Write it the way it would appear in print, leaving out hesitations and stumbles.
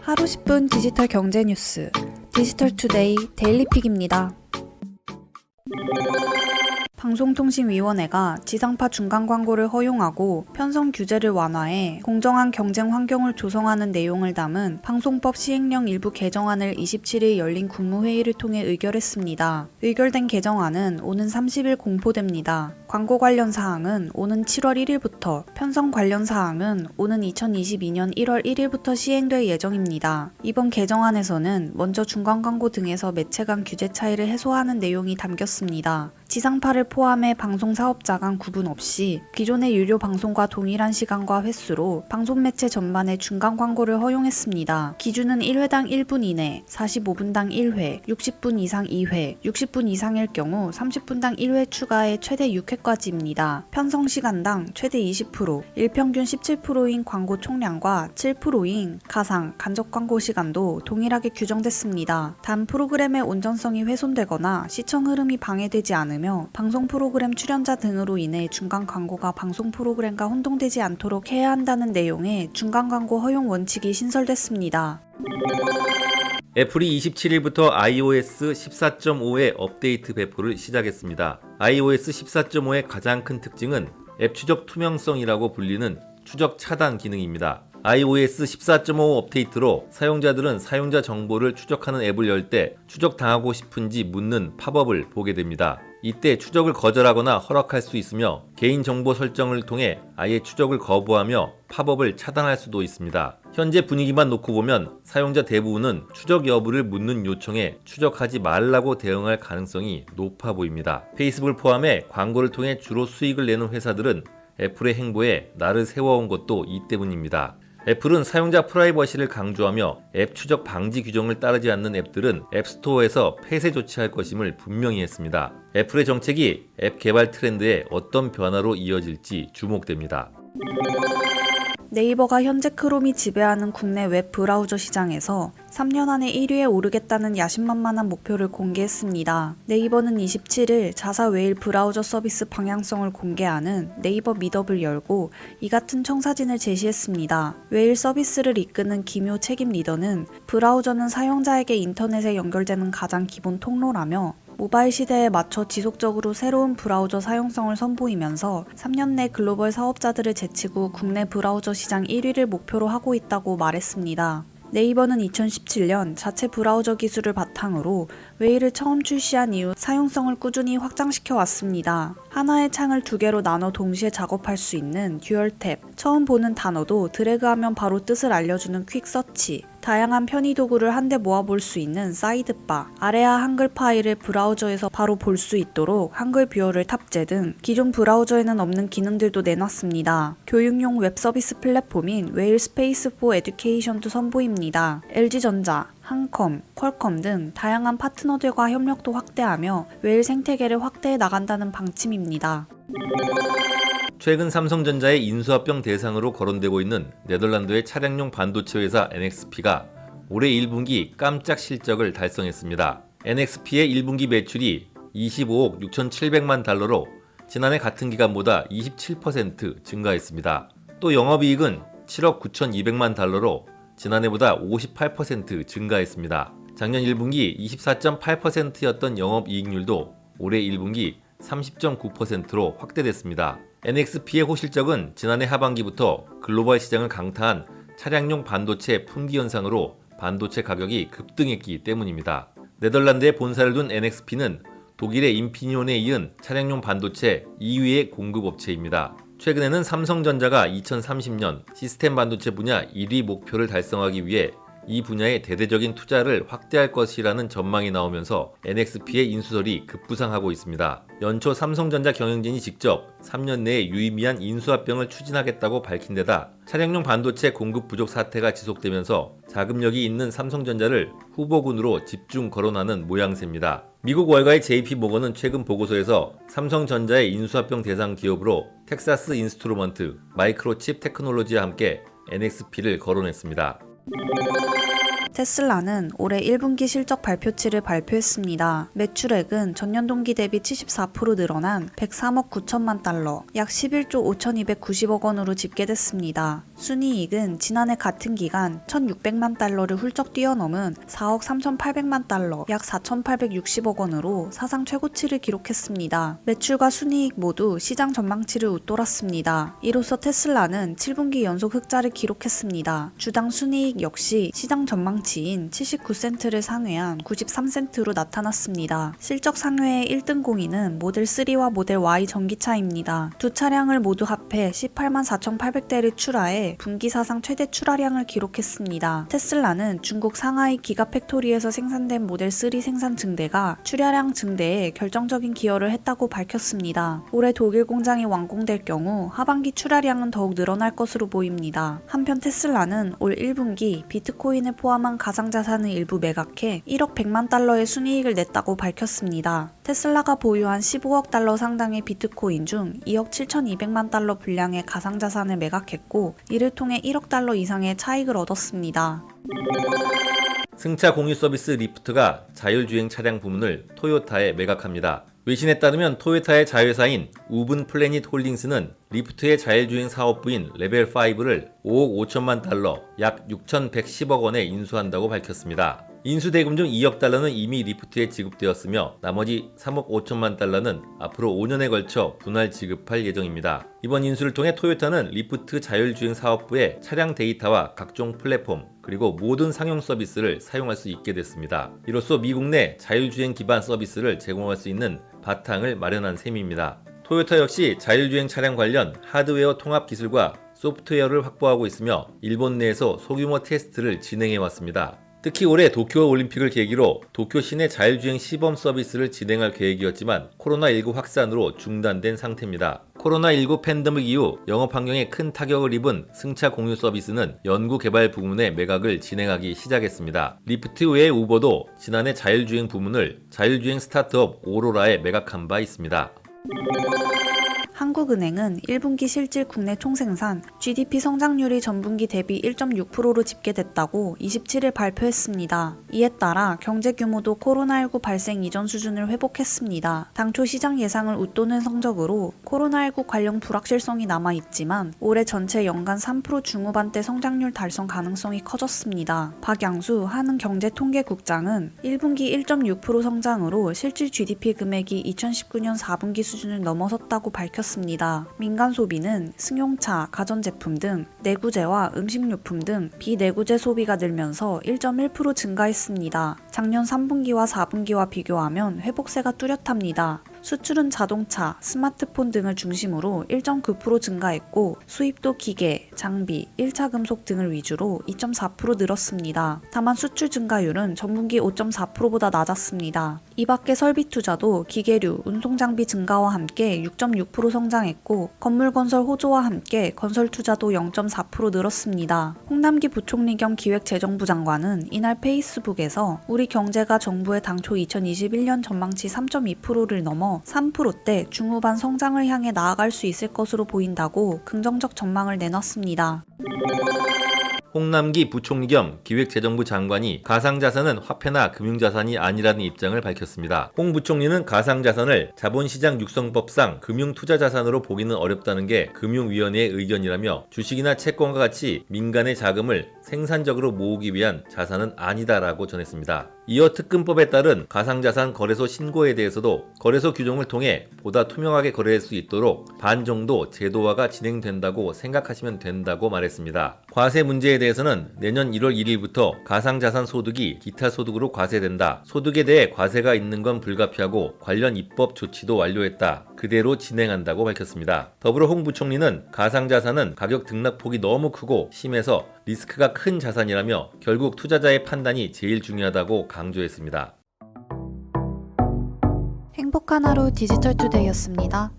하루 10분 디지털 경제 뉴스 디지털투데이 데일리픽입니다. 방송통신위원회가 지상파 중간 광고를 허용하고 편성 규제를 완화해 공정한 경쟁 환경을 조성하는 내용을 담은 방송법 시행령 일부 개정안을 27일 열린 국무회의를 통해 의결했습니다. 의결된 개정안은 오는 30일 공포됩니다. 광고 관련 사항은 오는 7월 1일부터, 편성 관련 사항은 오는 2022년 1월 1일부터 시행될 예정입니다. 이번 개정안에서는 먼저 중간 광고 등에서 매체 간 규제 차이를 해소하는 내용이 담겼습니다. 지상파를 포함해 방송 사업자 간 구분 없이 기존의 유료 방송과 동일한 시간과 횟수로 방송 매체 전반에 중간 광고를 허용했습니다. 기준은 1회당 1분 이내, 45분당 1회, 60분 이상 2회, 60분 이상일 경우 30분당 1회 추가해 최대 6회까지입니다. 편성 시간당 최대 20%, 일평균 17%인 광고 총량과 7%인 가상, 간접 광고 시간도 동일하게 규정됐습니다. 단 프로그램의 온전성이 훼손되거나 시청 흐름이 방해되지 않으며 방송 프로그램 출연자 등으로 인해 중간 광고가 방송 프로그램과 혼동되지 않도록 해야 한다는 내용의 중간 광고 허용 원칙이 신설됐습니다. 애플이 27일부터 iOS 14.5의 업데이트 배포를 시작했습니다. iOS 14.5의 가장 큰 특징은 앱 추적 투명성이라고 불리는 추적 차단 기능입니다. iOS 14.5 업데이트로 사용자들은 사용자 정보를 추적하는 앱을 열 때 추적당하고 싶은지 묻는 팝업을 보게 됩니다. 이때 추적을 거절하거나 허락할 수 있으며 개인정보 설정을 통해 아예 추적을 거부하며 팝업을 차단할 수도 있습니다. 현재 분위기만 놓고 보면 사용자 대부분은 추적 여부를 묻는 요청에 추적하지 말라고 대응할 가능성이 높아 보입니다. 페이스북을 포함해 광고를 통해 주로 수익을 내는 회사들은 애플의 행보에 날을 세워온 것도 이 때문입니다. 애플은 사용자 프라이버시를 강조하며 앱 추적 방지 규정을 따르지 않는 앱들은 앱스토어에서 폐쇄 조치할 것임을 분명히 했습니다. 애플의 정책이 앱 개발 트렌드에 어떤 변화로 이어질지 주목됩니다. 네이버가 현재 크롬이 지배하는 국내 웹 브라우저 시장에서 3년 안에 1위에 오르겠다는 야심만만한 목표를 공개했습니다. 네이버는 27일 자사 웨일 브라우저 서비스 방향성을 공개하는 네이버 미더을 열고 이 같은 청사진을 제시했습니다. 웨일 서비스를 이끄는 김효 책임 리더는 브라우저는 사용자에게 인터넷에 연결되는 가장 기본 통로라며 모바일 시대에 맞춰 지속적으로 새로운 브라우저 사용성을 선보이면서 3년 내 글로벌 사업자들을 제치고 국내 브라우저 시장 1위를 목표로 하고 있다고 말했습니다. 네이버는 2017년 자체 브라우저 기술을 바탕으로 웨일을 처음 출시한 이후 사용성을 꾸준히 확장시켜 왔습니다. 하나의 창을 두 개로 나눠 동시에 작업할 수 있는 듀얼 탭, 처음 보는 단어도 드래그하면 바로 뜻을 알려주는 퀵 서치, 다양한 편의 도구를 한데 모아볼 수 있는 사이드바, 아래하 한글 파일을 브라우저에서 바로 볼 수 있도록 한글 뷰어를 탑재 등 기존 브라우저에는 없는 기능들도 내놨습니다. 교육용 웹 서비스 플랫폼인 웨일 스페이스 포 에듀케이션도 선보입니다. LG전자, 한컴, 퀄컴 등 다양한 파트너들과 협력도 확대하며 웨일 생태계를 확대해 나간다는 방침입니다. 최근 삼성전자의 인수합병 대상으로 거론되고 있는 네덜란드의 차량용 반도체 회사 NXP가 올해 1분기 깜짝 실적을 달성했습니다. NXP의 1분기 매출이 25억 6,700만 달러로 지난해 같은 기간보다 27% 증가했습니다. 또 영업이익은 7억 9,200만 달러로 지난해보다 58% 증가했습니다. 작년 1분기 24.8%였던 영업이익률도 올해 1분기 30.9%로 확대됐습니다. NXP의 호실적은 지난해 하반기부터 글로벌 시장을 강타한 차량용 반도체 품귀 현상으로 반도체 가격이 급등했기 때문입니다. 네덜란드에 본사를 둔 NXP는 독일의 인피니온에 이은 차량용 반도체 2위의 공급업체입니다. 최근에는 삼성전자가 2030년 시스템 반도체 분야 1위 목표를 달성하기 위해 이 분야의 대대적인 투자를 확대할 것이라는 전망이 나오면서 NXP의 인수설이 급부상하고 있습니다. 연초 삼성전자 경영진이 직접 3년 내에 유의미한 인수합병을 추진하겠다고 밝힌 데다 차량용 반도체 공급 부족 사태가 지속되면서 자금력이 있는 삼성전자를 후보군으로 집중 거론하는 모양새입니다. 미국 월가의 JP모건은 최근 보고서에서 삼성전자의 인수합병 대상 기업으로 텍사스 인스트루먼트, 마이크로칩 테크놀로지와 함께 NXP를 거론했습니다. 테슬라는 올해 1분기 실적 발표치를 발표했습니다. 매출액은 전년 동기 대비 74% 늘어난 103억 9천만 달러, 약 11조 5,290억 원으로 집계됐습니다. 순이익은 지난해 같은 기간 1,600만 달러를 훌쩍 뛰어넘은 4억 3,800만 달러, 약 4,860억 원으로 사상 최고치를 기록했습니다. 매출과 순이익 모두 시장 전망치를 웃돌았습니다. 이로써 테슬라는 7분기 연속 흑자를 기록했습니다. 주당 순이익 역시 시장 전망치인 79센트를 상회한 93센트로 나타났습니다. 실적 상회의 1등 공인은 모델 3와 모델 Y 전기차입니다. 두 차량을 모두 합해 18만 4,800대를 출하해 분기 사상 최대 출하량을 기록했습니다. 테슬라는 중국 상하이 기가팩토리에서 생산된 모델 3 생산 증대가 출하량 증대에 결정적인 기여를 했다고 밝혔습니다. 올해 독일 공장이 완공될 경우 하반기 출하량은 더욱 늘어날 것으로 보입니다. 한편 테슬라는 올 1분기 비트코인을 포함한 가상자산을 일부 매각해 1억 100만 달러의 순이익을 냈다고 밝혔습니다. 테슬라가 보유한 15억 달러 상당의 비트코인 중 2억 7,200만 달러 분량의 가상자산을 매각했고 이를 통해 1억 달러 이상의 차익을 얻었습니다. 승차 공유 서비스 리프트가 자율주행 차량 부문을 토요타에 매각합니다. 외신에 따르면 토요타의 자회사인 우분 플래닛 홀딩스는 리프트의 자율주행 사업부인 레벨5를 5억 5천만 달러, 약 6,110억 원에 인수한다고 밝혔습니다. 인수대금 중 2억 달러는 이미 리프트에 지급되었으며 나머지 3억 5천만 달러는 앞으로 5년에 걸쳐 분할 지급할 예정입니다. 이번 인수를 통해 토요타는 리프트 자율주행 사업부의 차량 데이터와 각종 플랫폼 그리고 모든 상용 서비스를 사용할 수 있게 됐습니다. 이로써 미국 내 자율주행 기반 서비스를 제공할 수 있는 바탕을 마련한 셈입니다. 토요타 역시 자율주행 차량 관련 하드웨어 통합 기술과 소프트웨어를 확보하고 있으며 일본 내에서 소규모 테스트를 진행해 왔습니다. 특히 올해 도쿄 올림픽을 계기로 도쿄 시내 자율주행 시범 서비스를 진행할 계획이었지만 코로나19 확산으로 중단된 상태입니다. 코로나19 팬데믹 이후 영업 환경에 큰 타격을 입은 승차 공유 서비스는 연구 개발 부문의 매각을 진행하기 시작했습니다. 리프트 외의 우버도 지난해 자율주행 부문을 자율주행 스타트업 오로라에 매각한 바 있습니다. 한국은행은 1분기 실질 국내 총생산 GDP 성장률이 전분기 대비 1.6%로 집계됐다고 27일 발표했습니다. 이에 따라 경제 규모도 코로나19 발생 이전 수준을 회복했습니다. 당초 시장 예상을 웃도는 성적으로 코로나19 관련 불확실성이 남아있지만 올해 전체 연간 3% 중후반대 성장률 달성 가능성이 커졌습니다. 박양수 한은경제통계국장은 1분기 1.6% 성장으로 실질 GDP 금액이 2019년 4분기 수준을 넘어섰다고 밝혔습니다. 민간 소비는 승용차, 가전제품 등 내구재와 음식료품 등 비내구재 소비가 늘면서 1.1% 증가했습니다. 작년 3분기와 4분기와 비교하면 회복세가 뚜렷합니다. 수출은 자동차, 스마트폰 등을 중심으로 1.9% 증가했고 수입도 기계, 장비, 1차 금속 등을 위주로 2.4% 늘었습니다. 다만 수출 증가율은 전분기 5.4%보다 낮았습니다. 이 밖에 설비 투자도 기계류, 운송장비 증가와 함께 6.6% 성장했고 건물건설 호조와 함께 건설 투자도 0.4% 늘었습니다. 홍남기 부총리 겸 기획재정부 장관은 이날 페이스북에서 우리 경제가 정부의 당초 2021년 전망치 3.2%를 넘어 3%대 중후반 성장을 향해 나아갈 수 있을 것으로 보인다고 긍정적 전망을 내놨습니다. 홍남기 부총리 겸 기획재정부 장관이 가상자산은 화폐나 금융자산이 아니라는 입장을 밝혔습니다. 홍 부총리는 가상자산을 자본시장 육성법상 금융투자자산으로 보기는 어렵다는 게 금융위원회의 의견이라며 주식이나 채권과 같이 민간의 자금을 생산적으로 모으기 위한 자산은 아니다라고 전했습니다. 이어 특근법에 따른 가상자산 거래소 신고에 대해서도 거래소 규정을 통해 보다 투명하게 거래할 수 있도록 반 정도 제도화가 진행된다고 생각하시면 된다고 말했습니다. 과세 문제에 대해서는 내년 1월 1일부터 가상자산 소득이 기타 소득으로 과세된다. 소득에 대해 과세가 있는 건 불가피하고 관련 입법 조치도 완료했다. 그대로 진행한다고 밝혔습니다. 더불어 홍 부총리는 가상자산은 가격 등락폭이 너무 크고 심해서 리스크가 큰 자산이라며 결국 투자자의 판단이 제일 중요하다고 강조했습니다. 행복한 하루 디지털투데이였습니다.